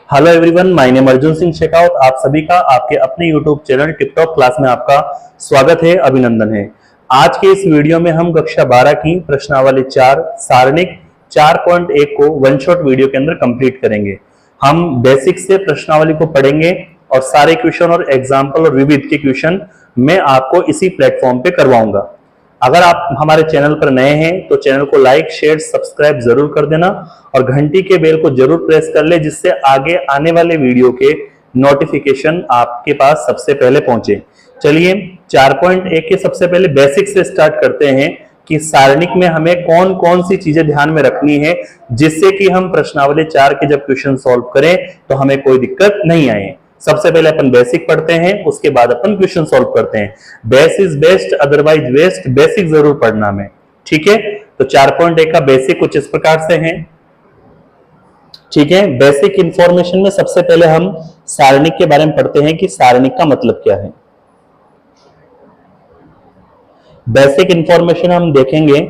Hello everyone, my name Arjun Singh Shekhawat. आप सभी का आपके अपने यूट्यूब चैनल टिकटॉक क्लास में आपका स्वागत है, अभिनंदन है। आज के इस वीडियो में हम कक्षा 12 की प्रश्नावली 4 सारणिक 4.1 को वन शॉट वीडियो के अंदर कंप्लीट करेंगे। हम बेसिक से प्रश्नावली को पढ़ेंगे और सारे क्वेश्चन और एग्जाम्पल और विविध के क्वेश्चन मैं आपको इसी प्लेटफॉर्म पे करवाऊंगा। अगर आप हमारे चैनल पर नए हैं तो चैनल को लाइक शेयर सब्सक्राइब जरूर कर देना और घंटी के बेल को जरूर प्रेस कर ले, जिससे आगे आने वाले वीडियो के नोटिफिकेशन आपके पास सबसे पहले पहुंचे। चलिए 4.1 के सबसे पहले बेसिक से स्टार्ट करते हैं कि सारणिक में हमें कौन कौन सी चीजें ध्यान में रखनी है, जिससे कि हम प्रश्नावली 4 के जब क्वेश्चन सॉल्व करें तो हमें कोई दिक्कत नहीं आए। सबसे पहले अपन बेसिक पढ़ते हैं, उसके बाद अपन क्वेश्चन सॉल्व करते हैं। Base is best otherwise waste, basic जरूर पढ़ना में, ठीक है। तो 4.1 का बेसिक कुछ इस प्रकार से है, ठीक है। बेसिक इंफॉर्मेशन में सबसे पहले हम सारणिक के बारे में पढ़ते हैं कि सारणिक का मतलब क्या है। बेसिक इंफॉर्मेशन हम देखेंगे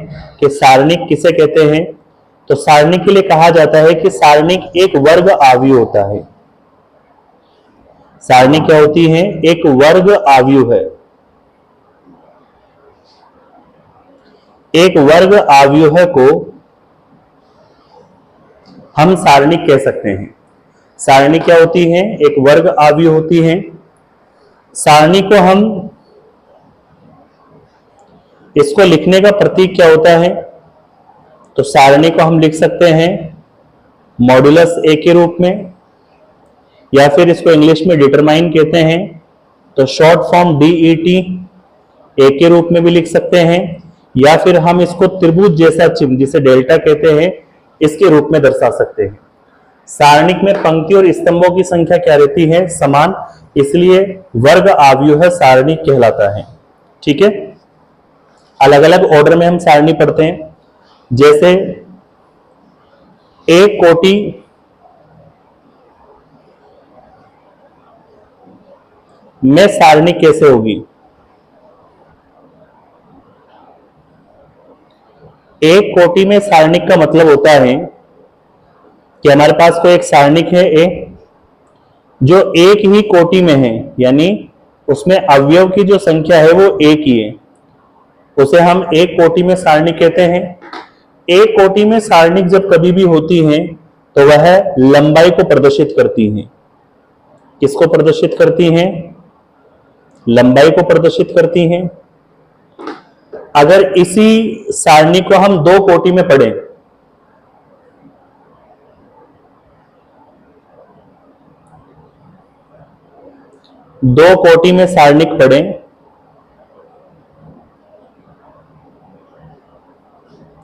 कि सारणिक किसे कहते हैं। तो सारणिक के लिए कहा जाता है कि सारणिक एक वर्ग आव्यूह होता है। सारणी क्या होती है? एक वर्ग आव्यूह है। एक वर्ग आव्यूह को हम सारणी कह सकते हैं। सारणी क्या होती है? एक वर्ग आव्यूह होती है। सारणी को हम, इसको लिखने का प्रतीक क्या होता है? तो सारणी को हम लिख सकते हैं मॉड्यूलस ए के रूप में, या फिर इसको इंग्लिश में डिटरमाइन कहते हैं, तो शॉर्ट फॉर्म DET ए के रूप में भी लिख सकते हैं, या फिर हम इसको त्रिभुज जैसा चिन्ह जिसे डेल्टा कहते हैं इसके रूप में दर्शा सकते हैं। सारणिक में पंक्ति और स्तंभों की संख्या क्या रहती है? समान, इसलिए वर्ग आव्यूह सारणी कहलाता है, ठीक है। अलग अलग ऑर्डर में हम सारणी पढ़ते हैं, जैसे एक कोटि में सारणी कैसे होगी? एक कोटि में सारणिक का मतलब होता है कि हमारे पास कोई एक सारणिक है ए, जो एक ही कोटि में है, यानी उसमें अवयव की जो संख्या है वो एक ही है, उसे हम एक कोटि में सारणी कहते हैं। एक कोटि में सारणिक जब कभी भी होती है तो वह लंबाई को प्रदर्शित करती है। किसको प्रदर्शित करती हैं? लंबाई को प्रदर्शित करती हैं। अगर इसी सारणी को हम दो कोटि में पढ़ें, दो कोटि में सारणिक पढ़ें,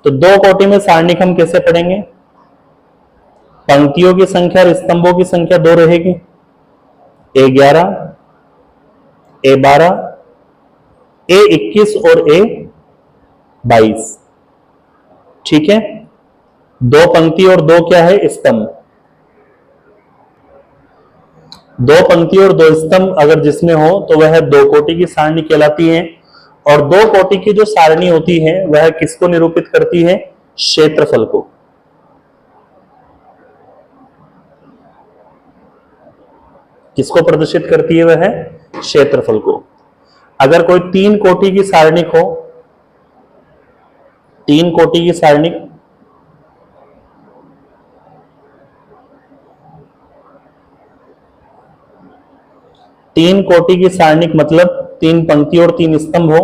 तो दो कोटि में सारणिक हम कैसे पढ़ेंगे? पंक्तियों की संख्या और स्तंभों की संख्या दो रहेगी, A11, A12, A21 और A22, ठीक है। दो पंक्ति और दो क्या है? स्तंभ। दो पंक्ति और दो स्तंभ अगर जिसमें हो तो वह दो कोटि की सारणी कहलाती है। और दो कोटि की जो सारणी होती है वह किसको निरूपित करती है? क्षेत्रफल को। किसको प्रदर्शित करती है? वह क्षेत्रफल को। अगर कोई तीन कोटि की सारणिक हो, तीन कोटि की सारणिक, तीन कोटि की सारणिक मतलब तीन पंक्ति और तीन स्तंभ हो,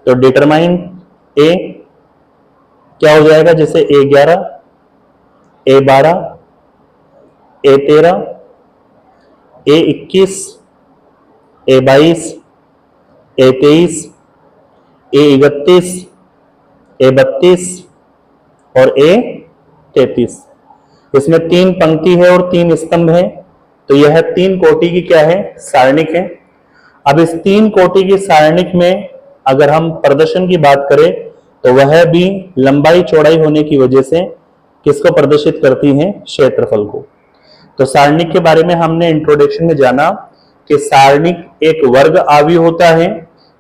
तो डिटरमाइन ए क्या हो जाएगा? जैसे A11, A12, A13, A21, A22, A23, A31, A32 और A33। इसमें तीन पंक्ति है और तीन स्तंभ है, तो यह तीन कोटि की क्या है? सारणिक है। अब इस तीन कोटि की सारणिक में अगर हम प्रदर्शन की बात करें तो वह भी लंबाई चौड़ाई होने की वजह से किसको प्रदर्शित करती है? क्षेत्रफल को। तो सारणिक के बारे में हमने इंट्रोडक्शन में जाना कि सारणिक एक वर्ग आव्यूह होता है।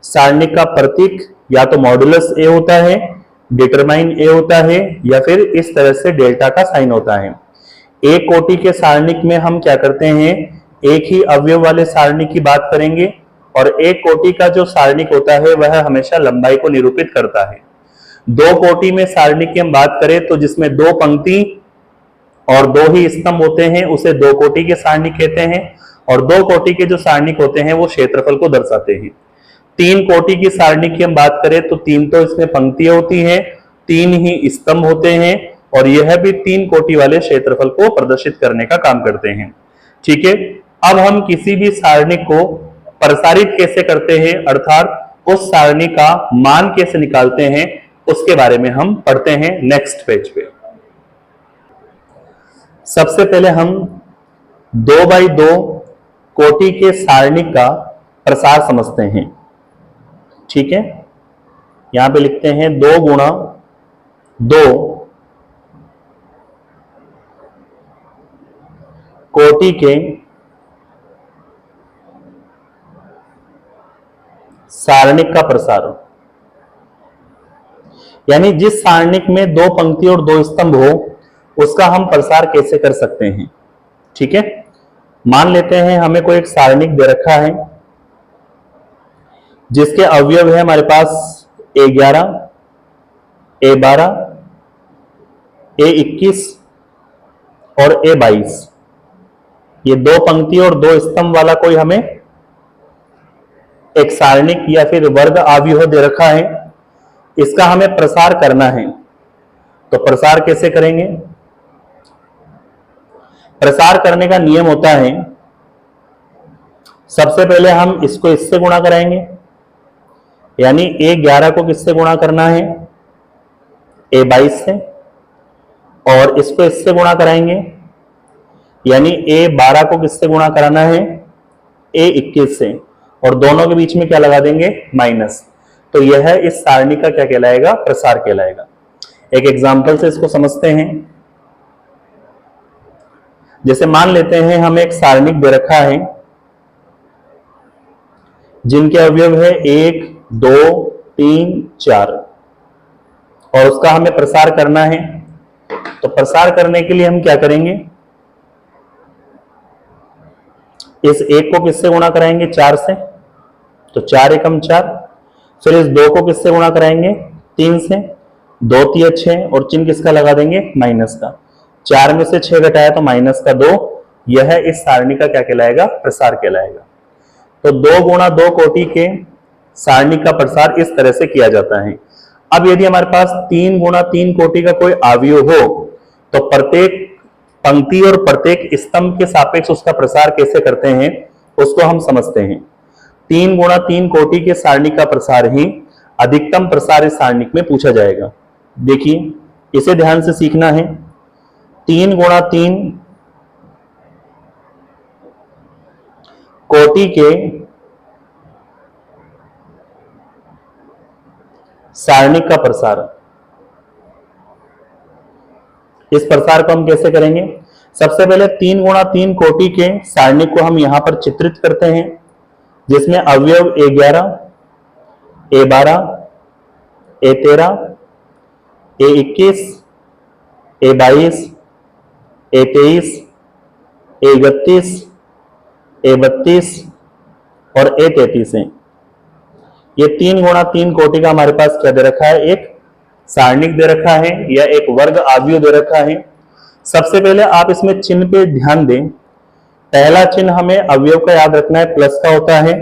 सारणिक का प्रतीक या तो मॉड्यूलस ए होता है, डिटरमाइन ए होता है, या फिर इस तरह से डेल्टा का साइन होता है। एक कोटि के सारणिक में हम क्या करते हैं, एक ही अवयव वाले सारणिक की बात करेंगे, और एक कोटि का जो सारणिक होता है वह हमेशा लंबाई को निरूपित करता है। दो कोटि में सारणिक की हम बात करें तो जिसमें दो पंक्ति और दो ही स्तंभ होते हैं उसे दो कोटि के सारणिक कहते हैं, और दो कोटि के जो सारणिक होते हैं वो क्षेत्रफल को दर्शाते हैं। तीन कोटि की सारणिक की हम बात करें तो तीन तो इसमें पंक्तियां होती हैं, तीन ही स्तंभ होते हैं, और यह भी तीन कोटि वाले क्षेत्रफल को प्रदर्शित करने का काम करते हैं। ठीक है, अब हम किसी भी सारणी को प्रसारित कैसे करते हैं, अर्थात उस सारणी का मान कैसे निकालते हैं, उसके बारे में हम पढ़ते हैं नेक्स्ट पेज पे। सबसे पहले हम 2x2 कोटि के सारणी का प्रसार समझते हैं। ठीक है, यहां पे लिखते हैं 2 गुणा 2 कोटि के सारणिक का प्रसार, यानी जिस सारणिक में दो पंक्ति और दो स्तंभ हो उसका हम प्रसार कैसे कर सकते हैं। ठीक है, मान लेते हैं हमें कोई एक सारणिक दे रखा है जिसके अवयव है हमारे पास A11, A12, A21 और A22। ये दो पंक्ति और दो स्तंभ वाला कोई हमें एक सारणिक या फिर वर्ग अवयव दे रखा है, इसका हमें प्रसार करना है। तो प्रसार कैसे करेंगे? प्रसार करने का नियम होता है, सबसे पहले हम इसको इससे गुणा कराएंगे, यानी A11 को किससे गुणा करना है? A22 से, और इसको इससे गुणा कराएंगे, यानी A12 को किससे गुणा कराना है? A21 से, और दोनों के बीच में क्या लगा देंगे? माइनस। तो यह इस सारणी का क्या कहलाएगा? प्रसार कहलाएगा। एक एग्जांपल से इसको समझते हैं। जैसे मान लेते हैं हमें एक सारणिक दे रखा है जिनके अवयव है 1, 2, 3, 4, और उसका हमें प्रसार करना है। तो प्रसार करने के लिए हम क्या करेंगे? इस 1 को किससे गुणा कराएंगे? 4 से, तो 4 एकम 4। फिर इस 2 को किससे गुणा कराएंगे? 3 से, 2 3 6, और चिन्ह किसका लगा देंगे? माइनस का। 4 में से 6 घटाया तो माइनस का 2। यह इस सारणी का क्या कहलाएगा? प्रसार कहलाएगा। तो 2 गुणा 2 कोटि के सारणी का प्रसार इस तरह से किया जाता है। अब यदि हमारे पास 3 गुणा 3 कोटि का कोई अवयव हो तो प्रत्येक पंक्ति और प्रत्येक स्तंभ के सापेक्ष उसका प्रसार कैसे करते हैं उसको हम समझते हैं। 3 गुणा 3 कोटि के सारणी का प्रसार ही अधिकतम प्रसार इस सारणिक में पूछा जाएगा। देखिए, इसे ध्यान से सीखना है। 3 गुणा 3 कोटि के सारणिक का प्रसार, इस प्रसार को हम कैसे करेंगे? सबसे पहले 3 गुणा 3 कोटि के सारणिक को हम यहां पर चित्रित करते हैं, जिसमें अवयव A11, A12, A13, A21, A22, A23, A31, A32 और A33 है। ये 3 गुणा 3 कोटि का हमारे पास क्या दे रखा है? एक सारणिक दे रखा है या एक वर्ग अवयव दे रखा है। सबसे पहले आप इसमें चिन्ह पे ध्यान दें। पहला चिन्ह हमें अवयव का याद रखना है, प्लस का होता है,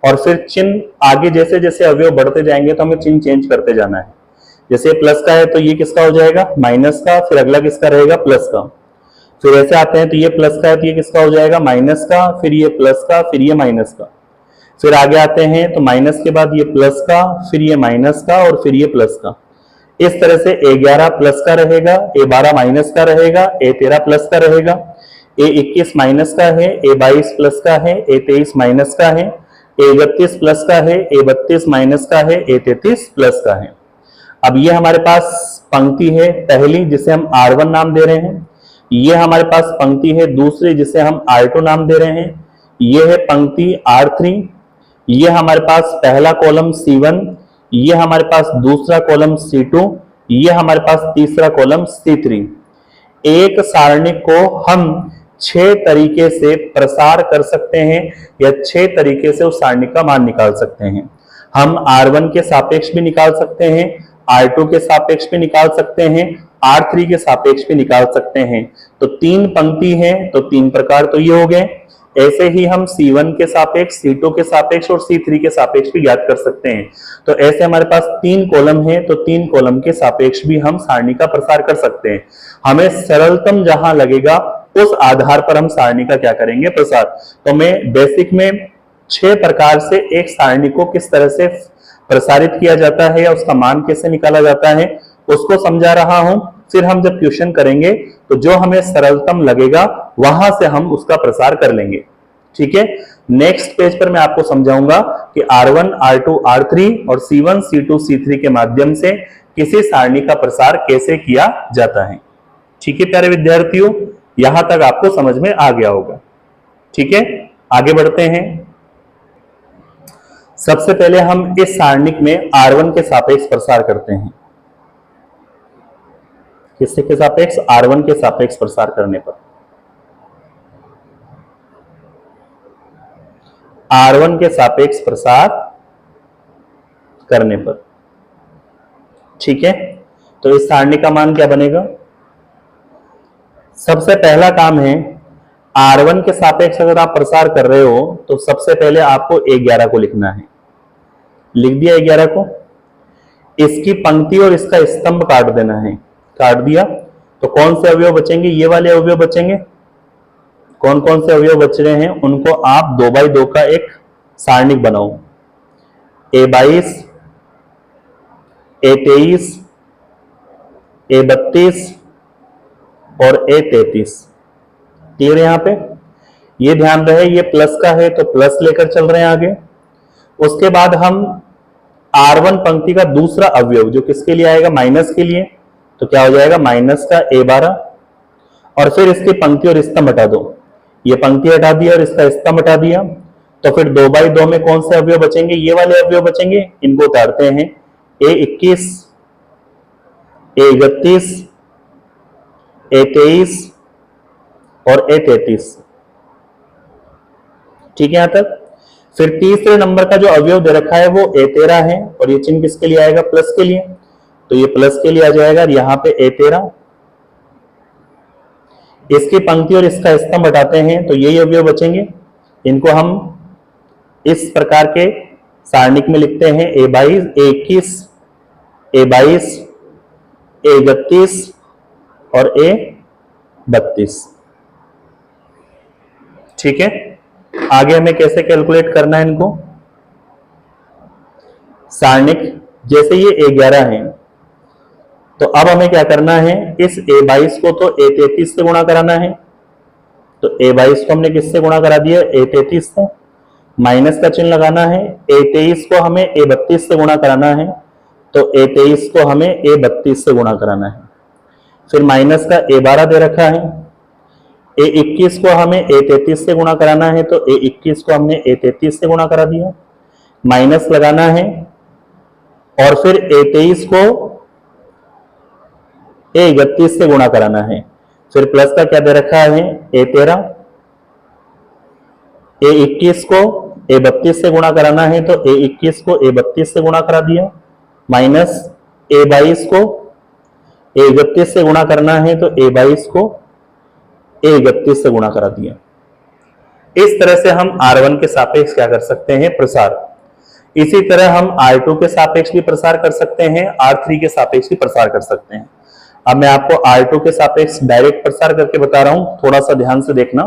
और फिर चिन्ह आगे जैसे जैसे अवयव बढ़ते जाएंगे तो हमें चिन्ह चेंज करते जाना है। जैसे प्लस का है तो ये किसका हो जाएगा? माइनस का। फिर अगला किसका रहेगा? प्लस का। फिर ऐसे आते हैं तो ये प्लस का है तो ये किसका हो जाएगा? माइनस का। फिर ये प्लस का, फिर ये माइनस का। फिर आगे आते हैं तो माइनस के बाद ये प्लस का, फिर ये माइनस का, और फिर ये प्लस का। इस तरह से A11 प्लस का रहेगा, A12 माइनस का रहेगा, A13 प्लस का रहेगा, A21 माइनस का है, A22 प्लस का है, A23 माइनस का है, A31 प्लस का है, A32 माइनस का है, A33 प्लस का है। अब ये हमारे पास पंक्ति है पहली जिसे हम R1 नाम दे रहे हैं। ये हमारे पास पंक्ति है दूसरी जिसे हम R2 नाम दे रहे हैं। ये है पंक्ति R3। ये हमारे पास पहला कॉलम C1, ये हमारे पास दूसरा कॉलम C2, ये हमारे पास तीसरा कॉलम C3। एक सारणिक को हम 6 तरीके से प्रसार कर सकते हैं या 6 तरीके से उस सारणिक का मान निकाल सकते हैं। हम R1 के सापेक्ष भी निकाल सकते हैं, R2 के सापेक्ष भी निकाल सकते हैं, R3 के सापेक्ष भी निकाल सकते हैं। तो 3 पंक्ति है तो 3 प्रकार तो ये हो गए। ऐसे ही हम C1 के सापेक्ष, C2 के सापेक्ष और C3 के सापेक्ष भी ज्ञात कर सकते हैं। तो ऐसे हमारे पास 3 कॉलम है तो 3 कॉलम के सापेक्ष भी हम सारणी का प्रसार कर सकते हैं। हमें सरलतम जहां लगेगा उस आधार पर हम सारणी का क्या करेंगे, प्रसार। तो मैं बेसिक में 6 प्रकार से एक सारणी को किस तरह से प्रसारित किया जाता है या उसका मान कैसे निकाला जाता है उसको समझा रहा हूं। फिर हम जब क्वेश्चन करेंगे तो जो हमें सरलतम लगेगा वहां से हम उसका प्रसार कर लेंगे। ठीक है, नेक्स्ट पेज पर मैं आपको समझाऊंगा कि R1, R2, R3 और C1, C2, C3 के माध्यम से किसी सारणी का प्रसार कैसे किया जाता है। ठीक है प्यारे विद्यार्थियों, यहां तक आपको समझ में आ गया होगा। ठीक है, आगे बढ़ते हैं। सबसे पहले हम इस सारणिक में R1 के सापेक्ष प्रसार करते हैं। किससे के सापेक्ष, R1 के सापेक्ष प्रसार करने पर, R1 के सापेक्ष प्रसार करने पर। ठीक है, तो इस सारणी का मान क्या बनेगा। सबसे पहला काम है R1 के सापेक्ष अगर आप प्रसार कर रहे हो तो सबसे पहले आपको 11 को लिखना है। लिख दिया 11 को, इसकी पंक्ति और इसका स्तंभ काट देना है। काट दिया तो कौन से अवयव बचेंगे, ये वाले अवयव बचेंगे। कौन कौन से अवयव बच रहे हैं उनको आप 2x2 का एक सारणिक बनाओ। A22, A23, A32 और A33। क्लियर है यहां पे। ये ध्यान रहे ये प्लस का है तो प्लस लेकर चल रहे हैं आगे। उसके बाद हम R1 पंक्ति का दूसरा अवयव जो किसके लिए आएगा, माइनस के लिए, तो क्या हो जाएगा माइनस का A12 और फिर इसकी पंक्ति और स्तंभ हटा दो। ये पंक्ति हटा दिया और इसका स्तंभ हटा दिया तो फिर 2x2 में कौन से अवयव बचेंगे, ये वाले अवयव बचेंगे। इनको उतारते हैं, A21, A31, A23 और A33। ठीक है यहां तक। फिर तीसरे नंबर का जो अवयव दे रखा है वो A13 है और ये चिन्ह किसके लिए आएगा, प्लस के लिए, तो ये प्लस के लिए आ जाएगा। यहां पे A13, इसकी पंक्ति और इसका स्तंभ हटाते हैं तो यही अवयव बचेंगे। इनको हम इस प्रकार के सारणिक में लिखते हैं A22, A21, A22, A31 और A32। ठीक है, आगे हमें कैसे कैलकुलेट करना है इनको। सारणिक जैसे ये A11 है तो अब हमें क्या करना है, इस A22 को तो A33 से गुणा कराना है। तो A22 को हमने किससे गुणा करा दिया, A33 से। माइनस का चिन्ह लगाना है। A23 को हमें A32 से गुणा कराना है तो A23 को हमें A32 से गुणा कराना है। फिर माइनस का A12 दे रखा है। A21 को हमें A33 से गुणा कराना है तो A21 को हमने A33 से गुणा करा दिया। माइनस लगाना है और फिर A23 को A31 से गुणा कराना है। फिर प्लस का क्या दे रखा है, A13। A21 को A32 से गुणा कराना है तो A21 को A32 से गुणा करा दिया। माइनस A22 को A31 से गुणा करना है तो A22 को A31 से गुणा करा दिया। इस तरह से हम R1 के सापेक्ष क्या कर सकते हैं, प्रसार। इसी तरह हम R2 के सापेक्ष भी प्रसार कर सकते हैं, R3 के सापेक्ष भी प्रसार कर सकते हैं। अब मैं आपको R2 के सापेक्ष डायरेक्ट प्रसार करके बता रहा हूं, थोड़ा सा ध्यान से देखना।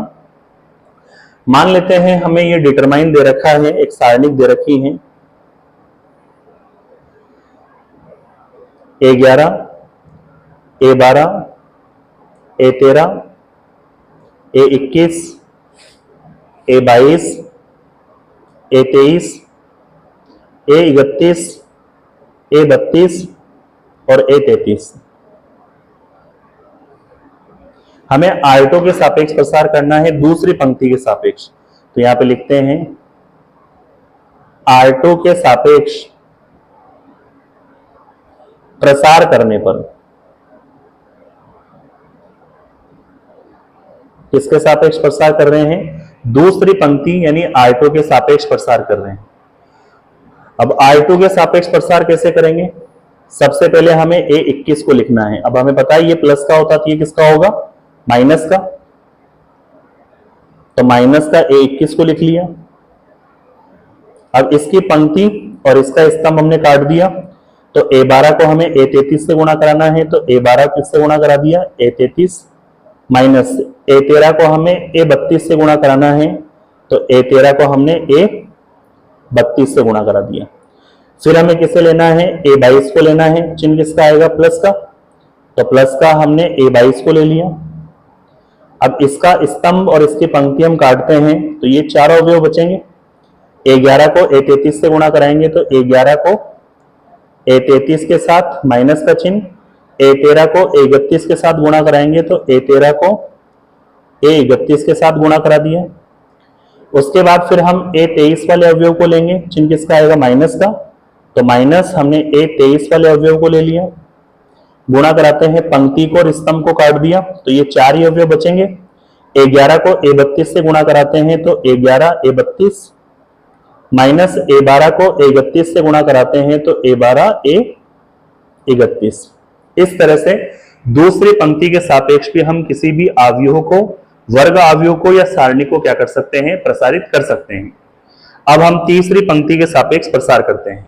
मान लेते हैं हमें ये डिटरमाइन दे रखा है, एक सारणिक दे रखी है A11, A12, A13, A21, A22, A23, A31, A32 और A33। हमें R2 के सापेक्ष प्रसार करना है दूसरी पंक्ति के सापेक्ष। तो यहां पे लिखते हैं R2 के सापेक्ष प्रसार करने पर किसके सापेक्ष प्रसार कर रहे हैं? दूसरी पंक्ति यानी R2 के सापेक्ष प्रसार कर रहे हैं। अब R2 के सापेक्ष प्रसार कैसे करेंगे? सबसे पहले हमें A21 को लिखना है। अब हमें पता है ये प्लस का होता तो ये किसका होगा? माइनस का। तो माइनस का A21 को लिख लिया। अब इसकी पंक्ति और इसका स्तंभ हमने काट दिया, तो A12 को हमें A33 से गुणा कराना है, तो A12 किससे गुणा करा दिया? A33 माइनस A13 को हमें A32 से गुणा कराना है, तो A13 को हमने A32 से गुणा करा दिया। फिर हमें किसे लेना है? A22 को लेना है। चिन्ह किसका आएगा? प्लस का। तो प्लस का हमने A22 को ले लिया। अब इसका स्तंभ और इसकी पंक्ति हम काटते हैं, तो ये चारों अवयव बचेंगे। A11 को A33 से गुणा कराएंगे, तो A11 को A33 के साथ माइनस का चिन्ह, A13 को A31 के साथ गुणा कराएंगे, तो A13 को A31 के साथ गुणा करा दिया। उसके बाद फिर हम A23 वाले अवयव को लेंगे। चिन्ह किसका आएगा? माइनस का। तो माइनस हमने A23 वाले अवयव को ले लिया। गुणा कराते हैं, पंक्ति को और स्तंभ को काट दिया, तो ये चार ही अवयव बचेंगे। A11 को A32 से गुणा कराते हैं, तो A11 A32 माइनस A12 को A31 से गुणा कराते हैं, तो A12 A31। इस तरह से दूसरी पंक्ति के सापेक्ष भी हम किसी भी अवयव को, वर्ग अवयव को या सारणी को क्या कर सकते हैं? प्रसारित कर सकते हैं। अब हम तीसरी पंक्ति के सापेक्ष प्रसार करते हैं।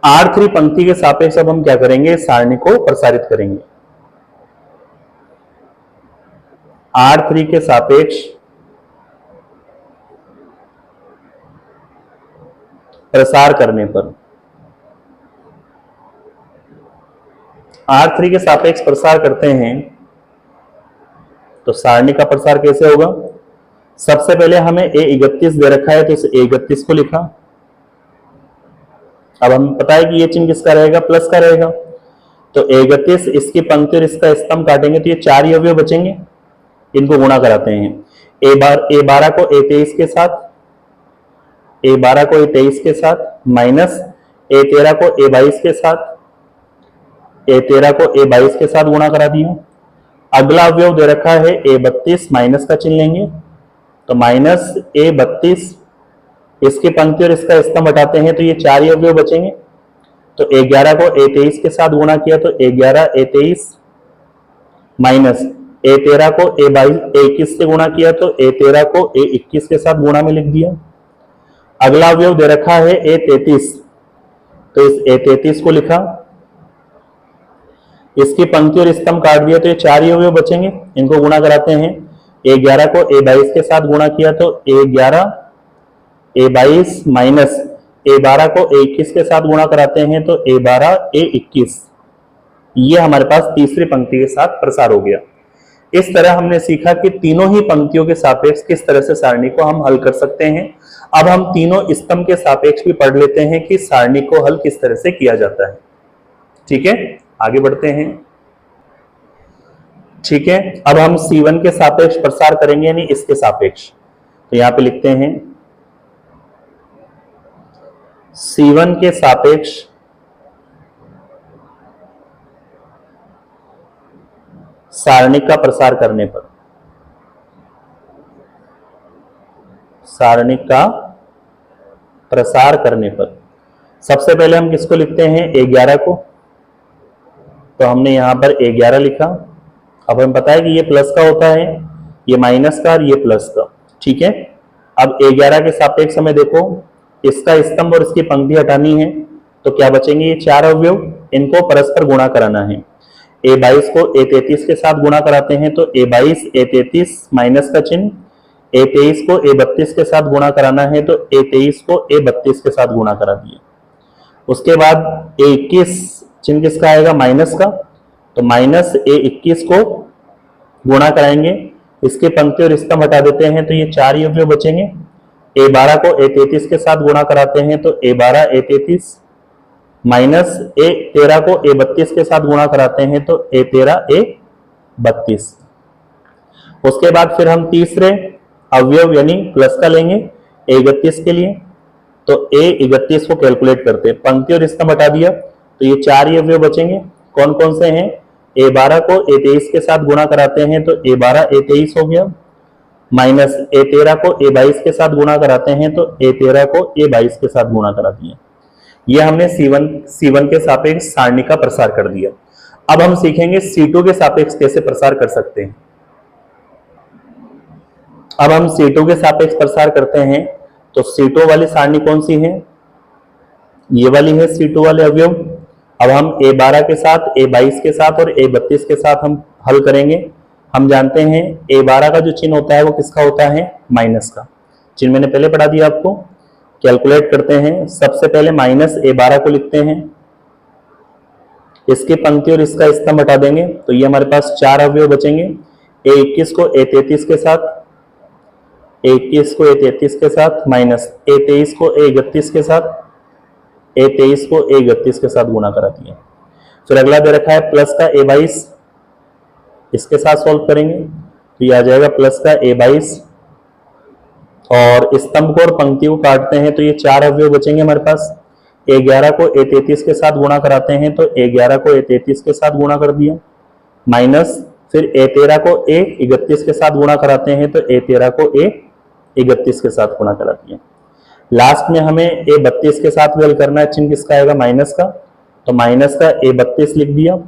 R3 पंक्ति के सापेक्ष अब हम क्या करेंगे? सारणी को प्रसारित करेंगे। R3 के सापेक्ष प्रसार करने पर, R3 के सापेक्ष प्रसार करते हैं, तो सारणी का प्रसार कैसे होगा? सबसे पहले हमें A31 दे रखा है, तो इस A31 को लिखा। अब हमें पता है कि ये चिन्ह किसका रहेगा? प्लस का रहेगा। तो A31, इसकी पंक्ति और इसका स्तंभ काटेंगे, तो ये चार ही अवयव बचेंगे। इनको गुणा कराते हैं। A12 को A23 के साथ, A12 को A23 के साथ, माइनस A13 को A22 के साथ, A13 को A22 के साथ गुणा करा दिया। अगला अवयव दे रखा है A32, माइनस का चिन्ह लेंगे, तो माइनस A32, इसकी पंक्ति और इसका स्तंभ हटाते हैं, तो ये चार ही अवयव बचेंगे। तो A11 को A23 के साथ गुणा किया, तो A11 A23 माइनस A13 को A21 से गुणा किया, तो A13 को A21 के साथ गुणा में लिख दिया। अगला अवयव दे रखा है A33, तो इस A33 को लिखा, इसकी पंक्ति और स्तंभ काट दिया, तो ये चार ही अवयव बचेंगे। इनको गुणा कराते हैं। A11 को A22 के साथ गुणा किया, तो A11 A22 माइनस A12 को A21 के साथ गुणा कराते हैं, तो A12 A21। ये हमारे पास तीसरी पंक्ति के साथ प्रसार हो गया। इस तरह हमने सीखा कि तीनों ही पंक्तियों के सापेक्ष किस तरह से सारणी को हम हल कर सकते हैं। अब हम तीनों स्तंभ के सापेक्ष भी पढ़ लेते हैं कि सारणी को हल किस तरह से किया जाता है। ठीक है, आगे बढ़ते हैं। ठीक है, अब हम C1 के सापेक्ष प्रसार करेंगे, यानी इसके सापेक्ष। तो यहां पे लिखते हैं C1 के सापेक्ष सारणी का प्रसार करने पर, सारणी का प्रसार करने पर सबसे पहले हम किसको लिखते हैं? A11 को। तो हमने यहां पर A11 लिखा। अब हमें पता है कि ये प्लस का होता है, ये माइनस का और ये प्लस का। ठीक है, अब A11 के सापेक्ष हमें देखो, इसका स्तंभ और इसकी पंक्ति हटानी है, तो क्या बचेंगे? ये चार अवयव, इनको परस्पर गुणा कराना है। A22 को A33 के साथ गुणा कराते हैं, तो A22 A33 माइनस का चिन्ह, A23 को A32 के साथ गुणा कराना है, तो A23 को A32 के साथ गुणा करा दिया। उसके बाद A21 चिन्ह किसका आएगा? माइनस का। तो माइनस A21 को गुणा कराएंगे, इसके पंक्ति और स्तंभ हटा देते हैं, तो ये चार ही अवयव बचेंगे। A12 को A33 के साथ गुणा कराते हैं, तो A12 A33 माइनस A13 को A32 के साथ गुणा कराते हैं, तो A13 A32। उसके बाद फिर हम तीसरे अवयव यानी प्लस का लेंगे A31 के लिए, तो A31 को कैलकुलेट करते हैं। पंक्ति और स्तंभ हटा दिया, तो ये चार ही अवयव बचेंगे। कौन कौन से हैं? A12 को A23 के साथ गुणा कराते हैं तो A12 A23 हो गया, माइनस A13 को A22 के साथ गुणा कराते हैं तो A13 को A22 के साथ गुणा करा दिया। ये हमने C1 के सापेक्ष सारणी का प्रसार कर दिया। अब हम सीखेंगे C2 के सापेक्ष कैसे प्रसार कर सकते हैं। अब हम C2 के सापेक्ष प्रसार करते हैं तो C2 वाली सारणी कौन सी है, ये वाली है C2 वाले अवयव। अब हम A12 के साथ A22 के साथ और A32 के साथ हम हल करेंगे। हम जानते हैं A12 का जो चिन्ह होता है वो किसका होता है, माइनस का। चिन्ह मैंने पहले पढ़ा दिया आपको। कैलकुलेट करते हैं, सबसे पहले माइनस A12 को लिखते हैं, इसकी पंक्ति और इसका स्तंभ हटा देंगे तो ये हमारे पास 4 अवयव बचेंगे। A21 को A33 के साथ, A21 को A33 के साथ, माइनस A23 को A31 के साथ, A23 को A31 के साथ गुणा करा दिया। फिर अगला दे रखा है प्लस का A22, इसके साथ सॉल्व करेंगे तो ये आ जाएगा प्लस का A22 और स्तंभ को और पंक्ति को काटते हैं तो ये 4 अवयव बचेंगे हमारे पास। A11 को A33 के साथ गुणा कराते हैं तो A11 को A33 के साथ गुणा कर दिया, माइनस फिर A13 को A31 के साथ गुणा कराते हैं तो A13 को A31 के साथ गुणा करा दिया। लास्ट में हमें A32 के साथ हल करना है, चिन्ह किसका आएगा, माइनस का, तो माइनस का A32 लिख दिया।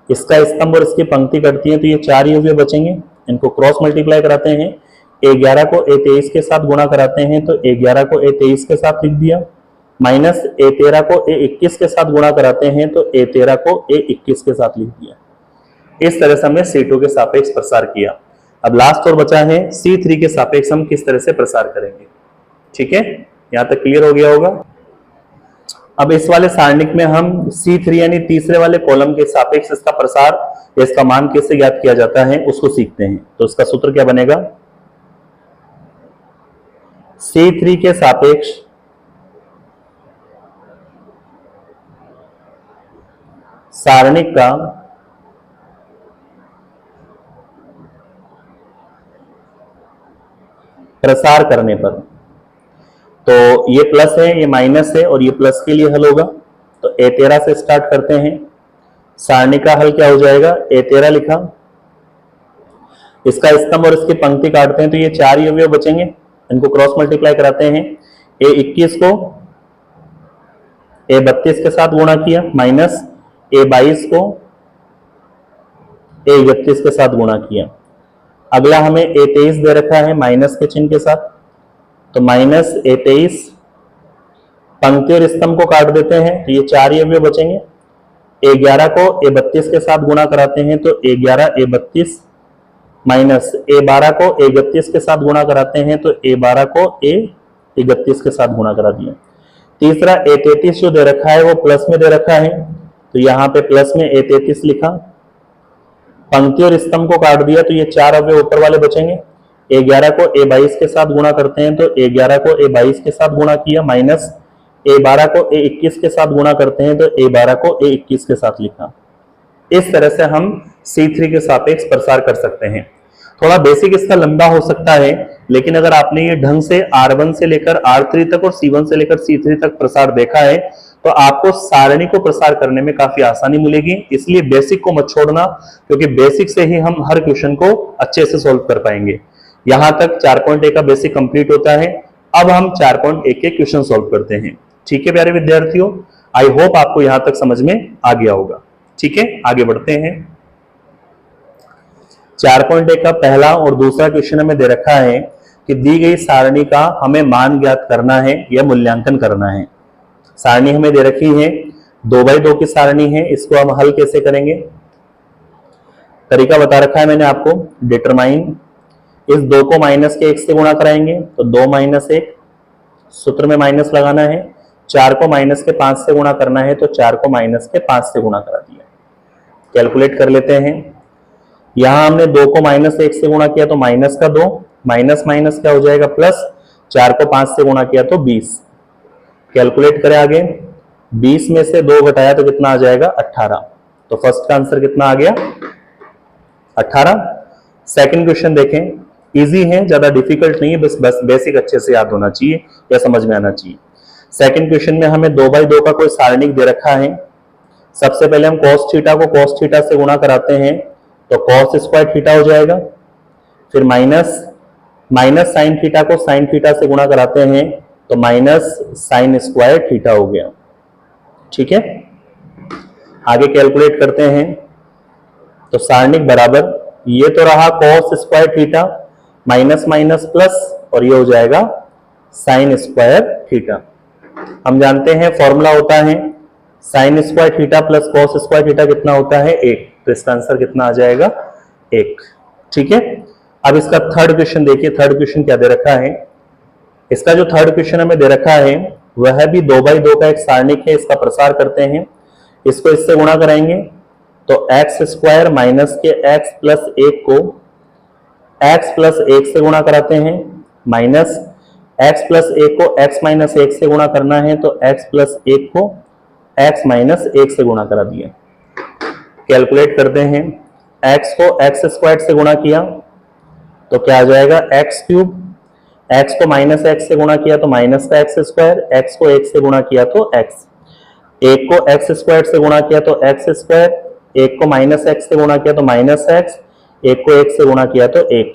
इसका स्तंभ और इसकी पंक्ति कटती है तो ये 4 ही अवयव बचेंगे, इनको क्रॉस मल्टीप्लाई कराते हैं। A11 को A23 के साथ गुणा कराते हैं तो A11 को A23 के साथ लिख दिया, माइनस A13 को A21 के साथ गुणा कराते हैं तो A13 को A21 के साथ लिख दिया। इस तरह से हमने C2 के सापेक्ष प्रसार किया। अब लास्ट और बचा है C3 के सापेक्ष हम किस तरह से प्रसार करेंगे। ठीक है, यहां तक क्लियर हो गया होगा। अब इस वाले सारणिक में हम C3 यानी तीसरे वाले कॉलम के सापेक्ष इसका प्रसार या इसका मान कैसे ज्ञात किया जाता है उसको सीखते हैं। तो इसका सूत्र क्या बनेगा, C3 के सापेक्ष सारणिक का प्रसार करने पर, तो ये प्लस है, ये माइनस है और ये प्लस के लिए हल होगा। तो A13 से स्टार्ट करते हैं। सारणी का हल क्या हो जाएगा, A13 लिखा, इसका स्तंभ और इसकी पंक्ति काटते हैं तो ये 4 ही अवयव बचेंगे, इनको क्रॉस मल्टीप्लाई कराते हैं। A21 को A32 के साथ गुणा किया, माइनस A22 को A31 के साथ गुणा किया। अगला हमें A23 दे रखा है माइनस के चिन्ह के साथ, तो माइनस A23 पंक्ति और स्तंभ को काट देते हैं तो ये 4 ही अवयव बचेंगे। A11 को A32 के साथ गुणा कराते हैं तो A11 A32 माइनस A12 को A31 के साथ गुणा कराते हैं तो A12 को A31 के साथ गुणा करा दिया। तीसरा A33 जो दे रखा है वो प्लस में दे रखा है तो यहाँ पे प्लस में A33 लिखा, पंक्ति और स्तंभ को काट दिया तो ये 4 अवयव ऊपर वाले बचेंगे। A11 को A22 के साथ गुणा करते हैं तो A11 को A22 के साथ गुणा किया, माइनस A12 को A21 के साथ गुणा करते हैं तो A12 को A21 के साथ लिखा। इस तरह से हम C3 के सापेक्ष प्रसार कर सकते हैं। थोड़ा बेसिक इसका लंबा हो सकता है, लेकिन अगर आपने ये ढंग से R1 से लेकर R3 तक और C1 से लेकर C3 तक प्रसार देखा है तो आपको सारणी को प्रसार करने में काफी आसानी मिलेगी। इसलिए बेसिक को मत छोड़ना, क्योंकि बेसिक से ही हम हर क्वेश्चन को अच्छे से सोल्व कर पाएंगे। यहां तक 4.1 का बेसिक कंप्लीट होता है। अब हम 4.1 के क्वेश्चन सोल्व करते हैं। ठीक है प्यारे विद्यार्थियों, आई होप आपको यहां तक समझ में आ गया होगा। ठीक है, आगे बढ़ते हैं। 4.1 का पहला और दूसरा क्वेश्चन हमें दे रखा है कि दी गई सारणी का हमें मान ज्ञात करना है या मूल्यांकन करना है। सारणी हमें दे रखी है 2x2 की सारणी है, इसको हम हल कैसे करेंगे, तरीका बता रखा है मैंने आपको। डिटरमाइन, इस 2 को माइनस के 1 से गुणा कराएंगे तो 2 माइनस 1, सूत्र में माइनस लगाना है। 4 को माइनस के 5 से गुणा करना है तो 4 को माइनस के 5 से गुणा करा दिया। कैलकुलेट कर लेते हैं। यहां हमने 2 को माइनस 1 से गुणा किया तो माइनस का 2, माइनस माइनस क्या हो जाएगा प्लस, 4 को 5 से गुणा किया तो 20। कैलकुलेट करें आगे, 20 में से 2 घटाया तो कितना आ जाएगा 18। तो फर्स्ट का आंसर कितना आ गया 18। सेकंड क्वेश्चन देखें, इजी है, ज्यादा डिफिकल्ट नहीं है, बस बेसिक अच्छे से याद होना चाहिए या समझ में आना चाहिए। सेकंड क्वेश्चन में हमें 2x2 का कोई सारणिक दे रखा है। सबसे पहले हम cos थीटा को cos थीटा से गुणा कराते हैं तो cos स्क्वायर थीटा हो जाएगा। फिर माइनस साइन थीटा को साइन थीटा से गुणा कराते हैं तो माइनस साइन स्क्वायर थीटा हो गया। ठीक है, आगे कैलकुलेट करते हैं तो सारणिक बराबर ये तो रहा cos square theta minus minus plus और ये हो जाएगा साइन स्क्वायर थीटा। हम जानते हैं फॉर्मूला होता है sine square theta plus cos square theta कितना होता है 1, तो इसका आंसर कितना आ जाएगा 1। ठीक है, अब इसका थर्ड क्वेश्चन देखिए, थर्ड क्वेश्चन क्या दे रखा है। इसका जो थर्ड क्वेश्चन हमें दे रखा है वह भी 2/2 का एक सारणिक है। इसका प्रसार करते हैं, इसको इससे गुणा कराएंगे तो x स्क्वायर माइनस के x प्लस 1 को x प्लस 1 से गुणा कराते हैं, माइनस x प्लस 1 को x माइनस 1 से गुणा करना है तो x प्लस 1 को x माइनस 1 से गुणा करा दिया। कैलकुलेट करते हैं, x को x स्क्वायर से गुणा किया तो क्या आ जाएगा x क्यूब, x को माइनस x से गुणा किया तो माइनस का x स्क्वायर, x को 1 से गुणा किया तो x, 1 को x स्क्वायर से गुणा किया तो x स्क्वायर, 1 को माइनस x से गुणा किया तो माइनस x, 1 को 1 से गुणा किया तो 1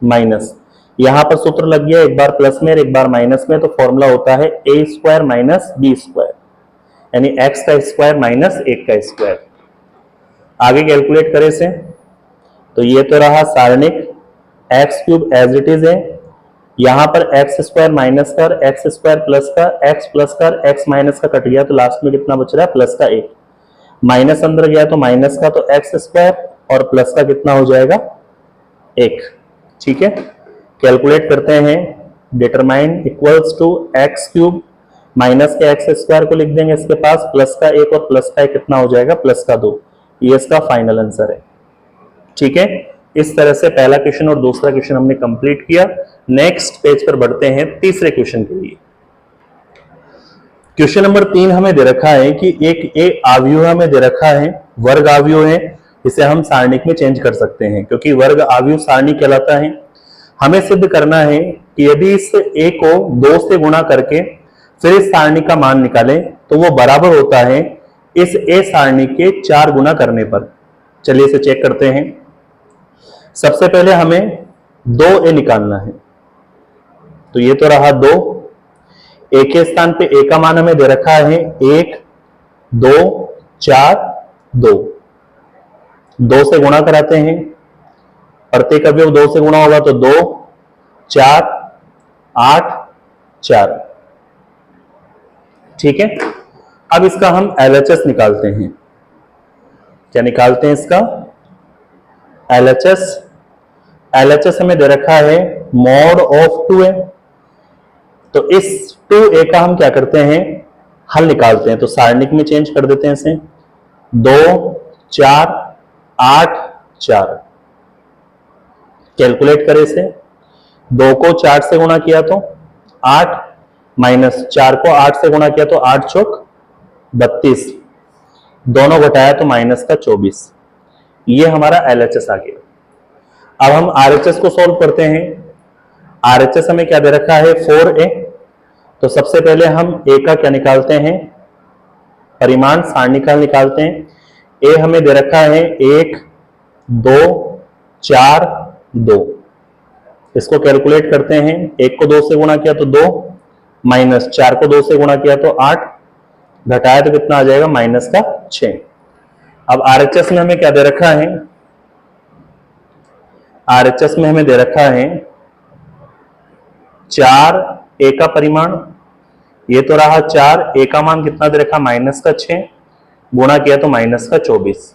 माइनस। यहां पर सूत्र लग गया, एक बार प्लस में एक बार माइनस में, तो फॉर्मूला होता है a square minus b square, यानी x का स्क्वायर माइनस 1 का स्क्वायर। आगे कैलकुलेट करें इसे तो ये तो रहा सारणिक x cube as it is है, यहां पर x स्क्वायर माइनस कर x स्क्वायर प्लस का x प्लस कर x माइनस का कट गया तो लास्ट में कितना बच रहा है प्लस का 1, माइनस अंदर गया तो माइनस का तो x स्क्वायर और प्लस का कितना हो जाएगा 1। ठीक है, कैलकुलेट करते हैं, determine equals to x cube minus के x स्क्वायर को लिख देंगे इसके पास, प्लस का 1 और प्लस का 1 कितना हो जाएगा प्लस का 2, ये इसका फाइनल आंसर है। ठीक है, इस तरह से पहला क्वेश्चन और दूसरा क्वेश्चन हमने कंप्लीट किया। नेक्स्ट पेज पर बढ़ते हैं तीसरे क्वेश्चन के लिए। क्वेश्चन नंबर 3 हमें दे रखा है कि एक आव्यूह हमें दे रखा है, वर्ग आव्यूह है, इसे हम सारणिक में चेंज कर सकते हैं क्योंकि वर्ग आव्यूह सारणी कहलाता है। हमें सिद्ध करना है कि यदि इस a को 2 से गुणा करके फिर इस सारणी का मान निकालें तो वो बराबर होता है इस a सारणी के 4 गुना करने पर। चलिए इसे चेक करते हैं। सबसे पहले हमें 2a निकालना है, तो ये तो रहा 2, a के स्थान पे a का मान हमें दे रखा है 1 2 4 2, 2 से गुणा कराते हैं, प्रत्येक अवयव 2 से गुणा होगा तो 2 4 8 4। ठीक है, अब इसका हम LHS निकालते हैं। क्या निकालते हैं इसका LHS हमें दे रखा है मॉड ऑफ 2a, तो इस 2a का हम क्या करते हैं हल निकालते हैं, तो सारणिक में चेंज कर देते हैं इसे, 2 4 8 4। कैलकुलेट करें इसे, 2 को 4 से गुणा किया तो 8, माइनस 4 को 8 से गुणा किया तो 8 चौक 32, दोनों घटाया तो माइनस का 24। ये हमारा LHS आ गया। अब हम RHS को सॉल्व करते हैं। RHS हमें क्या दे रखा है 4a, तो सबसे पहले हम a का क्या निकालते हैं परिमाण, सारणी का निकालते हैं। a हमें दे रखा है 1 2 4 2, इसको कैलकुलेट करते हैं। 1 को 2 से गुणा किया तो 2, माइनस 4 को 2 से गुणा किया तो 8, घटाया तो कितना आ जाएगा माइनस का 6। अब RHS में हमें क्या दे रखा है, RHS में हमें दे रखा है 4 a का परिमाण, ये तो रहा 4, a का मान कितना दे रखा माइनस का 6, गुणा किया तो माइनस का 24।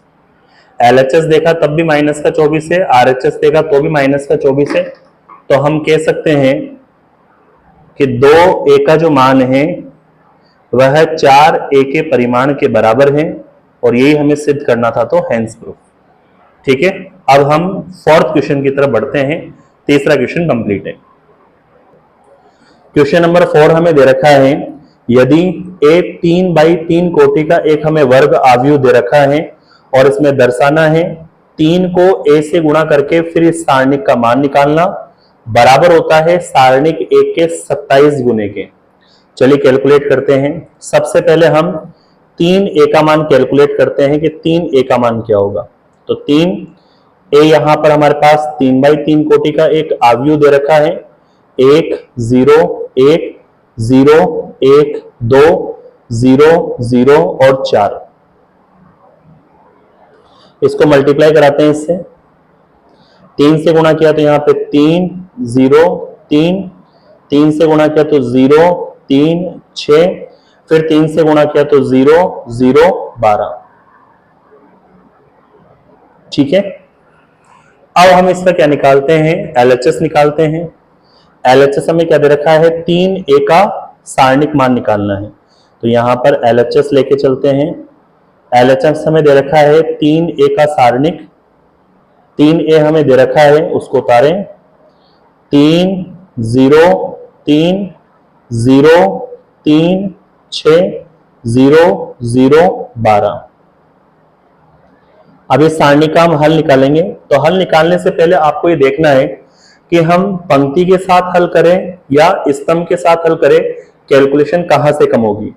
LHS देखा तब भी माइनस का 24 है, RHS देखा तो भी माइनस का 24 है, तो हम कह सकते हैं कि 2a का जो मान है वह 4a के परिमाण के बराबर है, और यही हमें सिद्ध करना था, तो हेंस प्रूफ। ठीक है, अब हम फोर्थ क्वेश्चन की तरफ बढ़ते हैं। तीसरा क्वेश्चन कंप्लीट है। क्वेश्चन नंबर 4 हमें दे रखा है, यदि a 3/3 कोटि का एक हमें वर्ग आव्यूह दे रखा है और इसमें दर्शाना है 3 को a से गुणा करके फिर इस सारणिक का मान निकालना, बराबर होता है सारणिक 1 के 27 गुने के। चलिए कैलकुलेट करते हैं। सबसे पहले हम 3 ए का मान कैलकुलेट करते हैं कि 3 ए का मान क्या होगा। तो 3 ए यहां पर हमारे पास 3/3 कोटि का एक अवयव दे रखा है, 1 0 1 0 1 2 0 0 और 4। इसको मल्टीप्लाई कराते हैं इससे, 3 से गुणा किया तो यहां पे 3 0 3, 3 से गुणा किया तो 0 3 6, फिर 3 से गुणा किया तो 0 0 12। ठीक है, अब हम इसका क्या निकालते हैं, एलएचएस निकालते हैं। एलएचएस हमें क्या दे रखा है, 3 ए का सारणिक मान निकालना है। तो यहां पर एलएचएस लेके चलते हैं। एलएचएस हमें दे रखा है 3 ए का सारणिक, 3 ए हमें दे रखा है, उसको उतारें। 3 0 3 0 3 6 0 0 12। अब इस सारणी का हम हल निकालेंगे। तो हल निकालने से पहले आपको ये देखना है कि हम पंक्ति के साथ हल करें या स्तंभ के साथ हल करें, कैलकुलेशन कहां से कम होगी।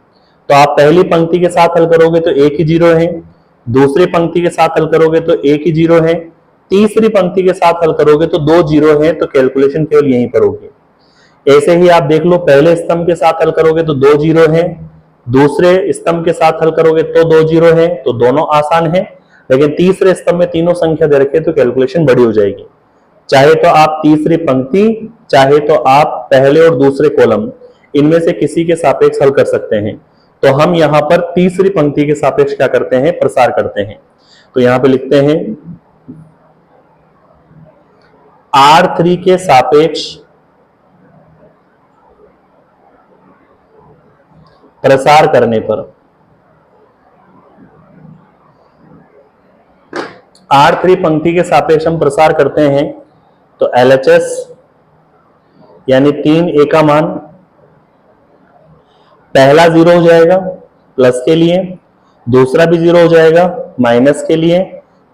तो आप पहली पंक्ति के साथ हल करोगे तो एक ही जीरो है, दूसरी पंक्ति के साथ हल करोगे तो एक ही जीरो है, तीसरी पंक्ति के साथ हल करोगे तो 2 जीरो है, तो कैलकुलेशन केवल यहीं पर होगी। ऐसे ही आप देख लो, पहले स्तंभ के साथ हल करोगे तो 2 जीरो है, दूसरे स्तंभ के साथ हल करोगे तो 2 जीरो है, तो दोनों आसान है। लेकिन तीसरे स्तंभ में तीनों संख्या दे रखे तो कैलकुलेशन बड़ी हो जाएगी। चाहे तो आप तीसरी पंक्ति, चाहे तो आप पहले और दूसरे कॉलम, इनमें से किसी के सापेक्ष हल कर सकते हैं। तो हम यहां पर तीसरी पंक्ति के सापेक्ष क्या करते हैं, प्रसार करते हैं। तो यहां पे लिखते हैं R3 के सापेक्ष प्रसार करने पर, R3 पंक्ति के सापेक्ष हम प्रसार करते हैं तो LHS यानी 3 ए का मान पहला 0 हो जाएगा प्लस के लिए, दूसरा भी 0 हो जाएगा माइनस के लिए,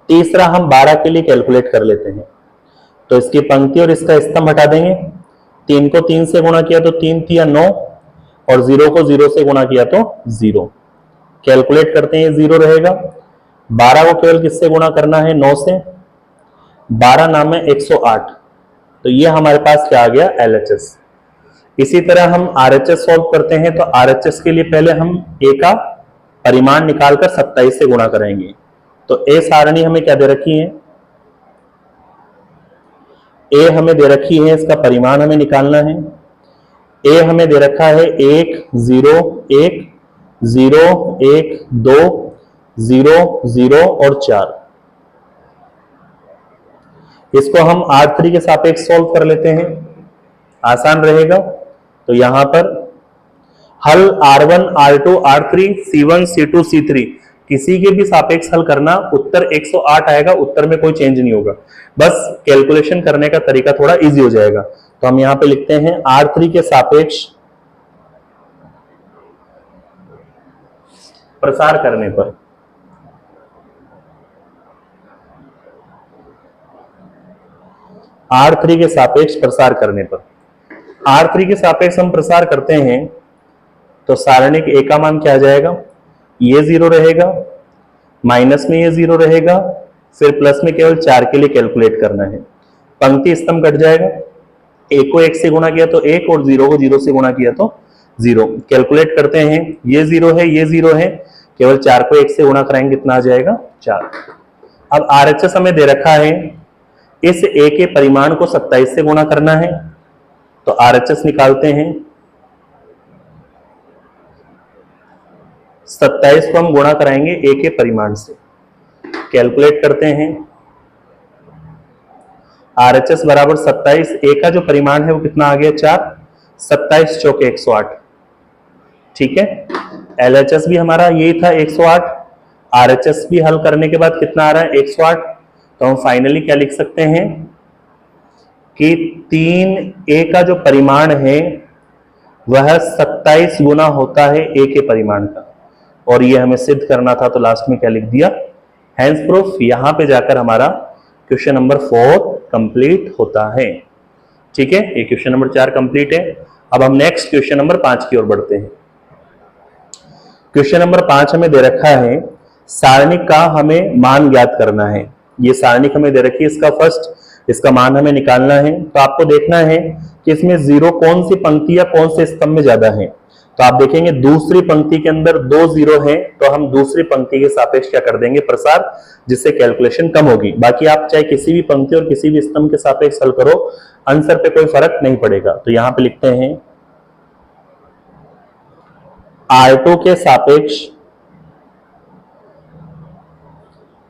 तीसरा हम 12 के लिए कैलकुलेट कर लेते हैं। तो इसकी पंक्ति और इसका स्तंभ हटा देंगे। 3 को 3 से गुणा किया तो 3 3 9, और 0 को 0 से गुणा किया तो 0। कैलकुलेट करते हैं, 0 रहेगा। 12 को केवल किससे गुणा करना है, 9 से। 12 नाम है 108। तो ये हमारे पास क्या आ गया, LHS। इसी तरह हम RHS सॉल्व करते हैं। तो RHS के लिए पहले हम ए का परिमाण निकालकर 27 से गुणा करेंगे। तो ए सारणी हमें क्या दे रखी है, ए हमें दे रखी है, इसका परिमाण हमें निकालना है। ए हमें दे रखा है 1 0 1 0 1 2 0 0 और 4। इसको हम R3 के सापेक्ष सॉल्व कर लेते हैं, आसान रहेगा। तो यहां पर हल R1 R2 R3 C1 C2 C3 किसी के भी सापेक्ष हल करना, उत्तर 108 आएगा, उत्तर में कोई चेंज नहीं होगा। बस कैलकुलेशन करने का तरीका थोड़ा इजी हो जाएगा। तो हम यहां पे लिखते हैं R3 के सापेक्ष प्रसार करने पर, R3 के सापेक्ष प्रसार करने पर, R3 के सापेक्ष हम प्रसार करते हैं तो सारणिक ए का मान क्या आ जाएगा, ये 0 रहेगा, माइनस में ये 0 रहेगा, फिर प्लस में केवल 4 के लिए कैलकुलेट करना है। पंक्ति स्तंभ कट जाएगा, 1 को 1 से गुणा किया तो 1 और 0 को 0 से गुणा किया तो 0। कैलकुलेट करते हैं, ये 0 है, ये 0 है, केवल 4 को 1 से गुणा कराएंगे, कितना आ जाएगा 4। अब RHS हमें दे रखा है, इस ए के परिमाण को 27 से गुणा करना है। तो RHS निकालते हैं, 27 को हम गुणा कराएंगे ए के परिमाण से। कैलकुलेट करते हैं, RHS बराबर 27, ए का जो परिमाण है वो कितना आ गया 4, 27 चौके 108। ठीक है, LHS भी हमारा यही था 108, RHS भी हल करने के बाद कितना आ रहा है 108। तो हम फाइनली क्या लिख सकते हैं कि 3 ए का जो परिमाण है वह 27 गुना होता है ए के परिमाण का, और ये हमें सिद्ध करना था। तो लास्ट में क्या लिख दिया, हैंस प्रूफ। यहां पे जाकर हमारा क्वेश्चन नंबर 4 कंप्लीट होता है। ठीक है, ये क्वेश्चन नंबर 4 कंप्लीट है। अब हम नेक्स्ट क्वेश्चन नंबर 5 की ओर बढ़ते हैं। क्वेश्चन नंबर 5 हमें दे रखा है सारणिक का हमें मान ज्ञात करना है। ये सारणिक हमें दे रखी है, इसका मान हमें निकालना है। तो आपको देखना है कि इसमें जीरो कौन सी पंक्ति या कौन से स्तंभ में ज्यादा है। तो आप देखेंगे दूसरी पंक्ति के अंदर 2 जीरो है, तो हम दूसरी पंक्ति के सापेक्ष क्या कर देंगे, प्रसार, जिससे कैलकुलेशन कम होगी। बाकी आप चाहे किसी भी पंक्ति और किसी भी स्तंभ के सापेक्ष हल करो, आंसर पे कोई फर्क नहीं पड़ेगा। तो यहां पे लिखते हैं R2 के सापेक्ष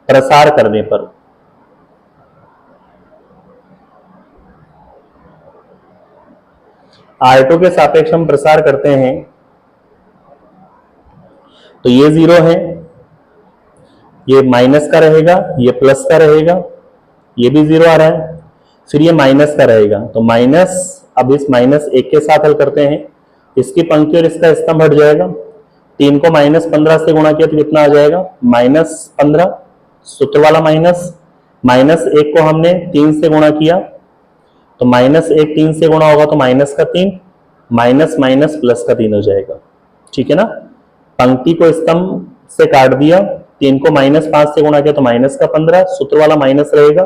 प्रसार करने पर R2 के सापेक्ष हम प्रसार करते हैं तो ये जीरो है, ये माइनस का रहेगा, ये प्लस का रहेगा, ये भी जीरो आ रहा है, फिर ये माइनस का रहेगा। तो माइनस, अब इस माइनस 1 के साथ हल करते हैं, इसकी पंक्ति और इसका स्तंभ हट जाएगा। 3 को -15 से गुणा किया तो कितना आ जाएगा, -15, सूत्र वाला माइनस, -1 को हमने 3 से गुणा किया तो -1 3 से गुणा होगा तो माइनस का 3, माइनस माइनस प्लस का 3 हो जाएगा। ठीक है ना, पंक्ति को स्तंभ से काट दिया, 3 को -5 से गुणा किया तो माइनस का 15, सूत्र वाला माइनस रहेगा।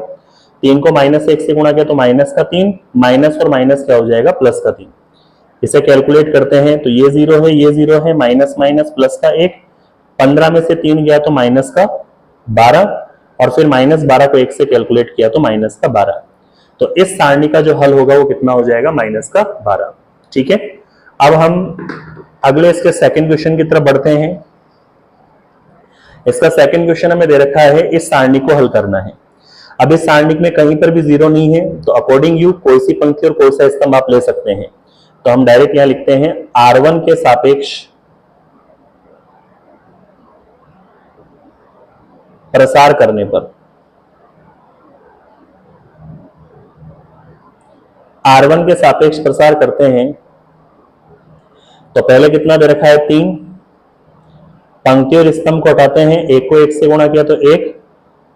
3 को -1 से गुणा किया तो माइनस का 3, माइनस और माइनस क्या हो जाएगा, प्लस का 3। इसे कैलकुलेट करते हैं तो ये जीरो है, ये जीरो है, माइनस माइनस प्लस का 1, 15 में से 3 गया तो माइनस का 12, और फिर -12 को 1 से कैलकुलेट किया तो माइनस का 12। तो इस सारणी का जो हल होगा वो कितना हो जाएगा, माइनस का 12। ठीक है, अब हम अगले इसके सेकंड क्वेश्चन की तरफ बढ़ते हैं। इसका सेकंड क्वेश्चन हमें दे रखा है इस सारणी को हल करना है। अब इस सारणी में कहीं पर भी जीरो नहीं है, तो अकॉर्डिंग यू कोई सी पंक्ति और कोई सा स्तंभ आप ले सकते हैं। तो हम डायरेक्ट यहां लिखते हैं R1 के सापेक्ष प्रसार करने पर, R1 के सापेक्ष प्रसार करते हैं तो पहले कितना दे रखा है, 3, पंक्ति और स्तंभ को हटाते हैं, 1 को 1 से गुणा किया तो 1,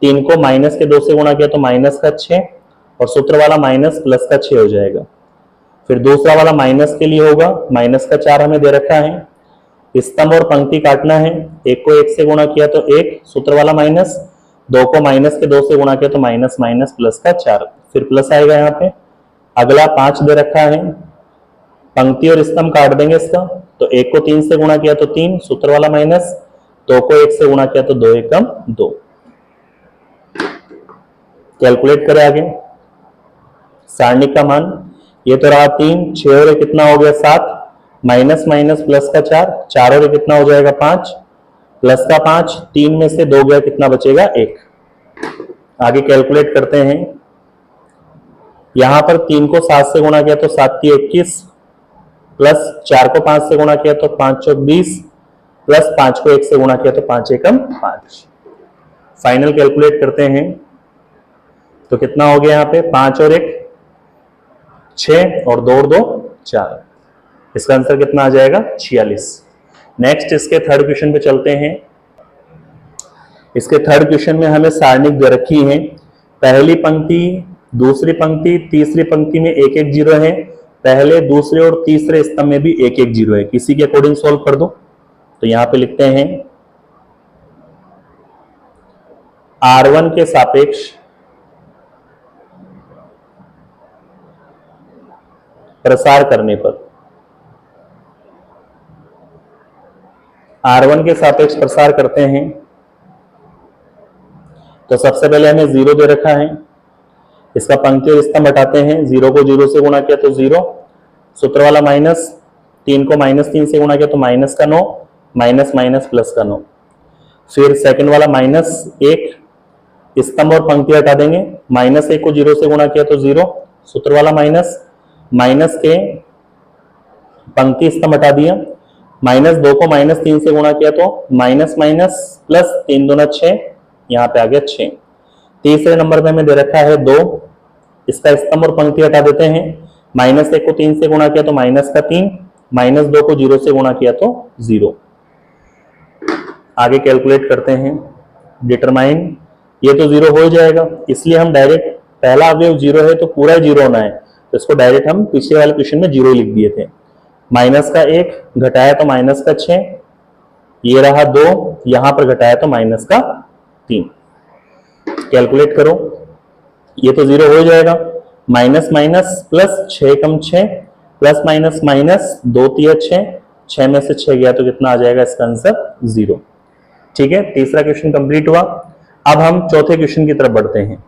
3 को माइनस के 2 से गुणा किया तो माइनस का 6, और सूत्र वाला माइनस प्लस का 6 हो जाएगा। फिर दूसरा वाला माइनस के लिए होगा, माइनस का 4 हमें दे रखा है, स्तंभ और पंक्ति काटना है, 1 को 1 से गुणा किया तो 1, सूत्र वाला माइनस, 2 को माइनस के 2 से गुणा किया तो माइनस माइनस प्लस का 4, फिर प्लस आएगा यहाँ पे। अगला 5 दे रखा है, पंक्ति और स्तंभ काट देंगे इसका, तो 1 को 3 से गुणा किया तो 3, सूत्र वाला माइनस, 2 को 1 से गुणा किया तो 2 एकम 2। कैलकुलेट करें आगे सारणी का मान, ये तो रहा 3, 6 और कितना हो गया 7, माइनस माइनस प्लस का 4, 4 और कितना हो जाएगा 5, प्लस का 5, 3 में से 2 गया, कितना बचेगा 1। आगे कैलकुलेट करते हैं, यहां पर 3 को 7 से गुणा किया तो 7 की 21, प्लस 4 को 5 से गुणा किया तो 5 चौक 20, प्लस 5 को 1 से गुणा किया तो 5 एकम 5। फाइनल कैलकुलेट करते हैं तो कितना हो गया यहाँ पे, 5 और 1 6, और 2 और 2 4, इसका आंसर कितना आ जाएगा, 46। नेक्स्ट इसके थर्ड क्वेश्चन पे चलते हैं। इसके थर्ड क्वेश्चन में हमें सारणिक दे रखी है, पहली पंक्ति, दूसरी पंक्ति, तीसरी पंक्ति में 1 1 जीरो है, पहले, दूसरे और तीसरे स्तंभ में भी 1 1 जीरो है। किसी के अकॉर्डिंग सोल्व कर दो। तो यहां पे लिखते हैं R1 के सापेक्ष प्रसार करने पर, R1 के सापेक्ष प्रसार करते हैं तो सबसे पहले हमें 0 दे रखा है, इसका पंक्ति और स्तंभ हटाते हैं, 0 को 0 से गुणा किया तो 0, सूत्र वाला माइनस, 3 को -3 से गुणा किया तो माइनस का 9, माइनस माइनस प्लस का 9, फिर सेकंड वाला -1, स्तंभ और पंक्ति हटा देंगे, -1 को 0 से गुणा किया तो 0, सूत्र वाला माइनस, माइनस के पंक्ति स्तंभ हटा दिया, -2 को -3 से गुणा किया तो माइनस माइनस प्लस, 3 दूना 6, यहाँ पे आ गया 6। तीसरे नंबर पे हमें दे रखा है 2, इसका स्तंभ और पंक्ति हटा देते हैं, -1 को 3 से गुणा किया तो माइनस का 3, -2 को 0 से गुणा किया तो 0। आगे कैलकुलेट करते हैं, डिटरमाइन, ये तो 0 हो जाएगा, इसलिए हम डायरेक्ट, पहला अवयव 0 है तो पूरा 0 होना है, तो इसको डायरेक्ट हम पिछले वाले क्वेश्चन में 0 लिख दिए थे। माइनस का 1 घटाया तो माइनस का 6, ये रहा 2, यहां पर घटाया तो माइनस का 3। कैलकुलेट करो, ये तो 0 हो जाएगा। माइनस माइनस प्लस 6 कम 6 प्लस माइनस माइनस 2 तिया 6, 6 में से 6 गया तो कितना आ जाएगा इसका आंसर 0। ठीक है, तीसरा क्वेश्चन कंप्लीट हुआ। अब हम चौथे क्वेश्चन की तरफ बढ़ते हैं।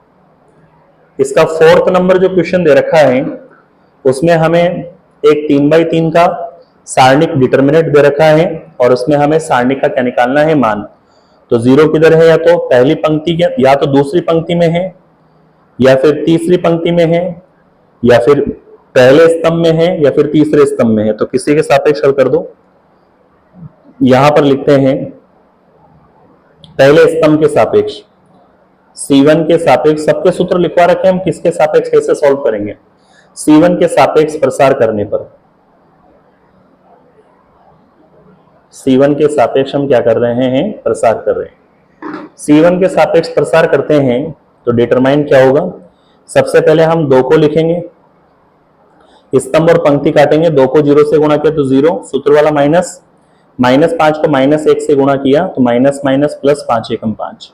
इसका 4th नंबर जो क्वेश्चन दे रखा है उसमें हमें एक 3x3 का सारणिक डिटरमिनेंट दे रखा है और उसमें हमें सारणिक का क्या निकालना है, मान। तो 0 किधर है, या तो पहली पंक्ति के, या तो दूसरी पंक्ति में है, या फिर तीसरी पंक्ति में है, या फिर पहले स्तंभ में है, या फिर तीसरे स्तंभ में है। तो किसी के सापेक्ष हल कर दो। यहां पर लिखते हैं पहले स्तंभ के सापेक्ष, C1 के सापेक्ष, सबके सूत्र लिखवा रखे हम, किसके सापेक्ष कैसे सॉल्व करेंगे। C1 के सापेक्ष प्रसार करने पर, C1 के सापेक्ष हम क्या कर रहे हैं, प्रसार कर रहे हैं। C1 के सापेक्ष प्रसार करते हैं तो डिटरमाइन क्या होगा, सबसे पहले हम 2 को लिखेंगे, स्तंभ और पंक्ति काटेंगे, 2 को 0 से गुणा किया तो 0, सूत्र वाला माइनस, माइनस 5 को माइनस 1 से गुणा किया तो माइनस माइनस प्लस 5 एकम 5,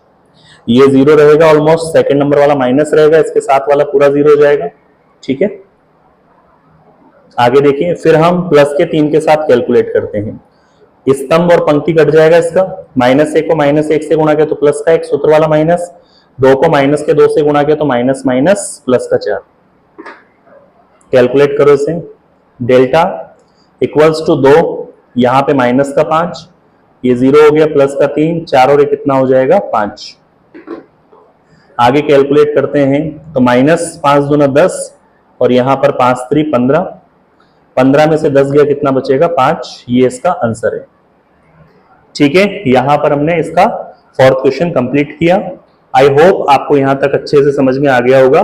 ये 0 रहेगा ऑलमोस्ट, सेकंड नंबर वाला माइनस रहेगा, इसके साथ वाला पूरा 0 हो जाएगा। ठीक है, आगे देखिए, फिर हम प्लस के 3 के साथ कैलकुलेट करते हैं। स्तंभ और पंक्ति कट जाएगा इसका, माइनस 1 को माइनस 1 से गुणा किया तो प्लस का 1, सूत्र वाला माइनस, 2 को माइनस के 2 से गुणा किया तो माइनस माइनस प्लस का 4। कैलकुलेट करो इसे, डेल्टा इक्वल्स टू 2, यहां पे माइनस का 5, ये 0 हो गया, प्लस का 3, 4 और 1 कितना हो जाएगा 5। आगे कैलकुलेट करते हैं तो माइनस 5 दूना 10 और यहां पर 5 3 15, 15 में से 10 गया कितना बचेगा 5, ये इसका आंसर है। ठीक है, यहां पर हमने इसका 4th क्वेश्चन कंप्लीट किया। आई होप आपको यहां तक अच्छे से समझ में आ गया होगा।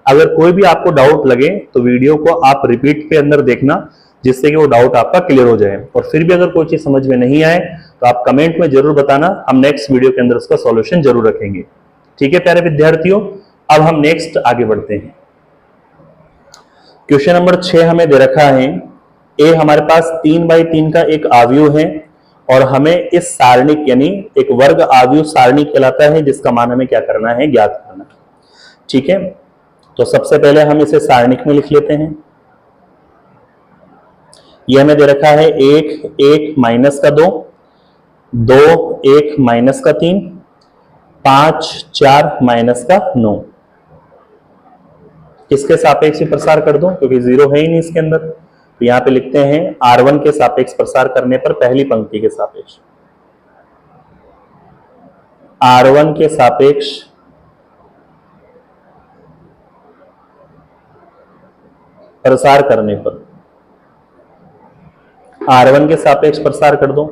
अगर कोई भी आपको डाउट लगे तो वीडियो को आप रिपीट पे अंदर देखना, जिससे कि वो डाउट आपका क्लियर हो जाए। और फिर भी अगर कोई चीज समझ में नहीं आए तो आप कमेंट में जरूर बताना, हम नेक्स्ट वीडियो के अंदर उसका सॉल्यूशन जरूर रखेंगे। ठीक है प्यारे विद्यार्थियों, अब हम नेक्स्ट आगे बढ़ते हैं। क्वेश्चन नंबर 6 हमें दे रखा है, ए हमारे पास 3x3 का एक आव्यूह है और हमें इस सारणिक यानी एक वर्ग आव्यूह सारणी कहलाता है, जिसका मान हमें क्या करना है, ज्ञात करना है। ठीक है, तो सबसे पहले हम इसे सारणिक में लिख लेते हैं। यह हमें दे रखा है 1 1 माइनस का 2, 2 1 माइनस का 3, 5 4 माइनस का 9। किसके सापेक्ष प्रसार कर दो, क्योंकि 0 है ही नहीं इसके अंदर। तो यहां पे लिखते हैं R1 के सापेक्ष प्रसार करने पर पहली पंक्ति के सापेक्ष, R1 के सापेक्ष प्रसार करने पर, R1 के सापेक्ष प्रसार कर दो।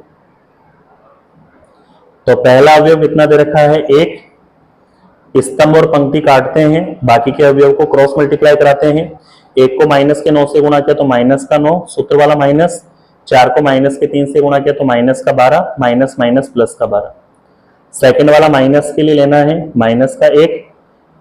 तो पहला अवयव कितना दे रखा है 1, स्तंभ और पंक्ति काटते हैं, बाकी के अवयव को क्रॉस मल्टीप्लाई कराते हैं। 1 को माइनस के 9 से गुणा किया तो माइनस का 9, सूत्र वाला माइनस, 4 को माइनस के 3 से गुणा किया तो माइनस का 12, माइनस माइनस प्लस का 12। सेकंड वाला माइनस के लिए लेना है माइनस का 1,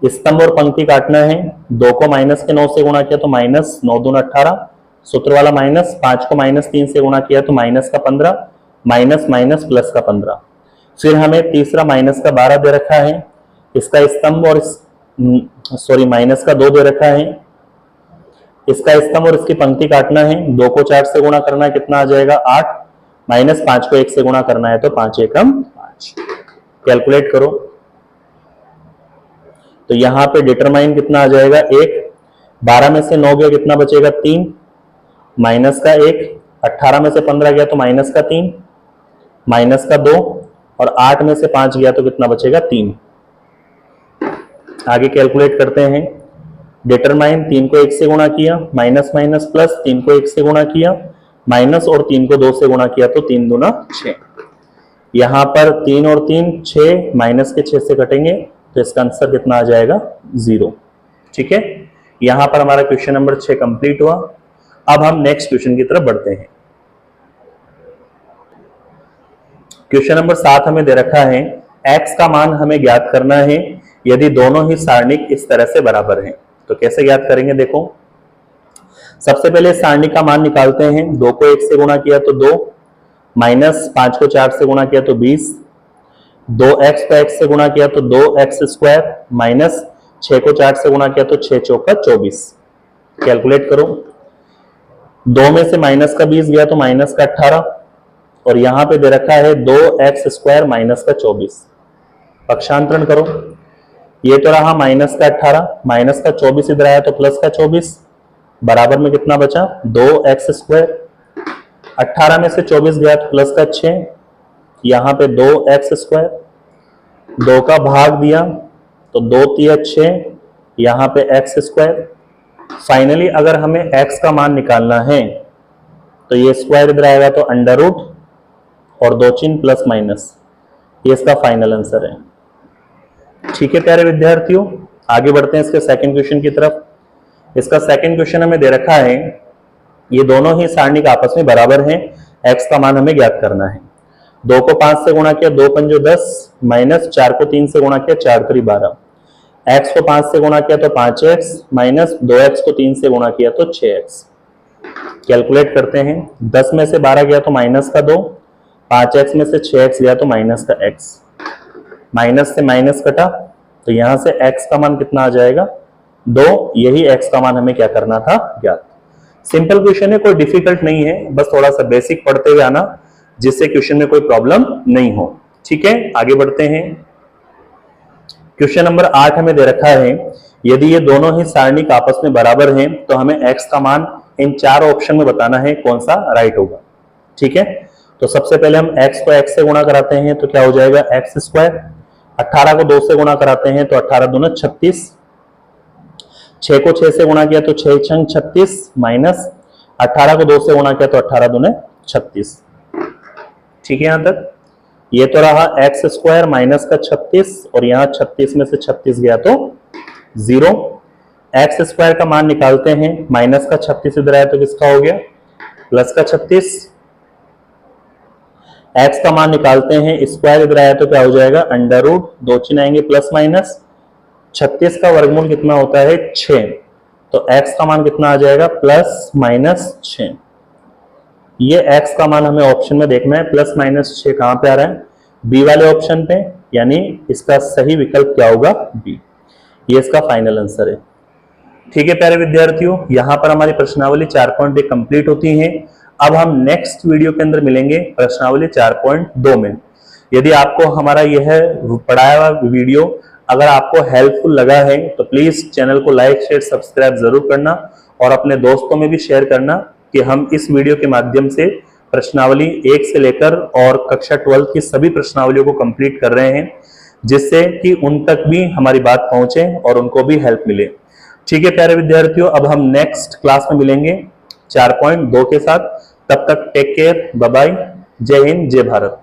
स्तंभ और पंक्ति काटना है, 2 को माइनस के 9 से गुणा किया तो माइनस 9 दूना 18, सूत्र वाला माइनस, 5 को माइनस 3 से गुणा किया तो माइनस का 15, माइनस माइनस प्लस का 15। फिर हमें तीसरा माइनस का 12 दे रखा है, इसका स्तंभ और माइनस का 2 दे रखा है, इसका स्तंभ और इसकी पंक्ति काटना है, 2 को 4 से गुणा करना है, कितना आ जाएगा 8, माइनस 5 को 1 से गुणा करना है तो 5 एकम 5। कैलकुलेट करो, तो यहां पे डिटरमाइन कितना आ जाएगा 1, 12 में से 9 गया कितना बचेगा 3, माइनस का 1, 18 में से 15 गया तो माइनस का 3, माइनस का 2 और 8 में से 5 गया तो कितना बचेगा 3। आगे कैलकुलेट करते हैं, डिटरमाइन 3 को 1 से गुणा किया, माइनस माइनस प्लस, 3 को 1 से गुणा किया, माइनस और 3 को 2 से गुणा किया तो 3 दूना 6। यहां पर 3 और 3 6, माइनस के 6 से कटेंगे तो इसका आंसर कितना आ जाएगा 0। ठीक है, यहां पर हमारा क्वेश्चन नंबर 6 कंप्लीट हुआ। अब हम नेक्स्ट क्वेश्चन की तरफ बढ़ते हैं। क्वेश्चन नंबर 7 हमें दे रखा है, x का मान हमें ज्ञात करना है यदि दोनों ही सारणिक इस तरह से बराबर हैं। तो कैसे ज्ञात करेंगे, देखो सबसे पहले सारणी का मान निकालते हैं, 2 को 1 से गुणा किया तो 2, माइनस 5 को 4 से गुणा किया तो 20, 2x को x से गुणा किया तो 2x स्क्वायर, माइनस 6 को 4 से गुणा किया तो 6 चौका 24। कैलकुलेट करो, 2 में से माइनस का 20 गया तो माइनस का 18, और यहां पे दे रखा है 2x स्क्वायर माइनस का 24। पक्षांतरण करो, ये तो रहा माइनस का 18, माइनस का 24 इधर आया तो प्लस का 24, बराबर में कितना बचा 2x स्क्वायर। 18 में से 24 गया तो प्लस का 6, यहां पे 2x स्क्वायर, 2 का भाग दिया तो 2 तिया 6, यहां पे x स्क्वायर। फाइनली अगर हमें x का मान निकालना है तो ये स्क्वायर इधर आएगा तो अंडर रूट और 2 चिन्ह प्लस माइनस, ये इसका फाइनल आंसर है। ठीक है प्यारे विद्यार्थियों, आगे बढ़ते हैं इसके सेकंड क्वेश्चन की तरफ। इसका सेकंड क्वेश्चन हमें दे रखा है, ये दोनों ही सारणिक आपस में बराबर हैं, x का मान हमें ज्ञात करना है। 2 को 5 से गुणा किया 2 पंजो 10, माइनस 4 को 3 से गुणा किया 4 3 12, x को 5 से गुणा किया तो 5x, माइनस 2x को 3 से गुणा किया तो 6x। कैलकुलेट करते हैं, 10 में से 12 गया तो माइनस का 2, 5x में से 6x गया तो माइनस का x, माइनस से माइनस कटा तो यहां से x का मान कितना आ जाएगा 2, यही x का मान हमें क्या करना था ज्ञात। सिंपल क्वेश्चन है, कोई डिफिकल्ट नहीं है, बस थोड़ा सा बेसिक पढ़ते हुए आना जिससे क्वेश्चन में कोई प्रॉब्लम नहीं हो। ठीक है, आगे बढ़ते हैं। क्वेश्चन नंबर 8 हमें दे रखा है, यदि ये दोनों ही सारणिक आपस में बराबर हैं तो हमें x का मान इन 4 ऑप्शन में बताना है कौन सा राइट होगा। ठीक है, तो सबसे पहले हम x को x से गुणा कराते हैं तो क्या हो जाएगा x स्क्वायर, 18 को 2 से गुणा कराते हैं तो 18 दूना 36, 6 को 6 से गुणा किया तो 6 छंग 36, माइनस 18 को 2 से गुणा किया तो 18 दूने 36। ठीक है, यहां तक ये तो रहा x स्क्वायर माइनस का 36, और यहां 36 में से 36 गया तो 0। x स्क्वायर का मान निकालते हैं, माइनस का 36 इधर आया तो किसका हो गया प्लस का 36। x का मान निकालते हैं, स्क्वायर इधर आया तो क्या हो जाएगा अंडर रूट, 2 चिन्ह आएंगे प्लस माइनस, 36 का वर्गमूल कितना होता है 6, तो x का मान कितना आ जाएगा प्लस माइनस 6। ये x का मान हमें ऑप्शन में देखना है, प्लस माइनस 6 कहां पे आ रहा है बी वाले ऑप्शन पे, यानी इसका सही विकल्प क्या होगा बी, ये इसका फाइनल आंसर है। ठीक है प्यारे विद्यार्थियों, यहां पर हमारी प्रश्नावली 4.1 कंप्लीट होती है। अब हम नेक्स्ट वीडियो के अंदर मिलेंगे प्रश्नावली 4.2 में। यदि आपको हमारा यह पढ़ाया हुआ वीडियो अगर आपको हेल्पफुल लगा है तो प्लीज चैनल को लाइक शेयर सब्सक्राइब जरूर करना, और अपने दोस्तों में भी शेयर करना कि हम इस वीडियो के माध्यम से प्रश्नावली 1 से लेकर और कक्षा 12 की सभी प्रश्नावलियों को कंप्लीट कर रहे हैं, जिससे कि उन तक भी हमारी बात पहुंचे और उनको भी हेल्प मिले। ठीक है प्यारे विद्यार्थियों, अब हम नेक्स्ट क्लास में मिलेंगे 4.2 के साथ। तब तक टेक केयर, बाय बाय, जय हिंद जय भारत।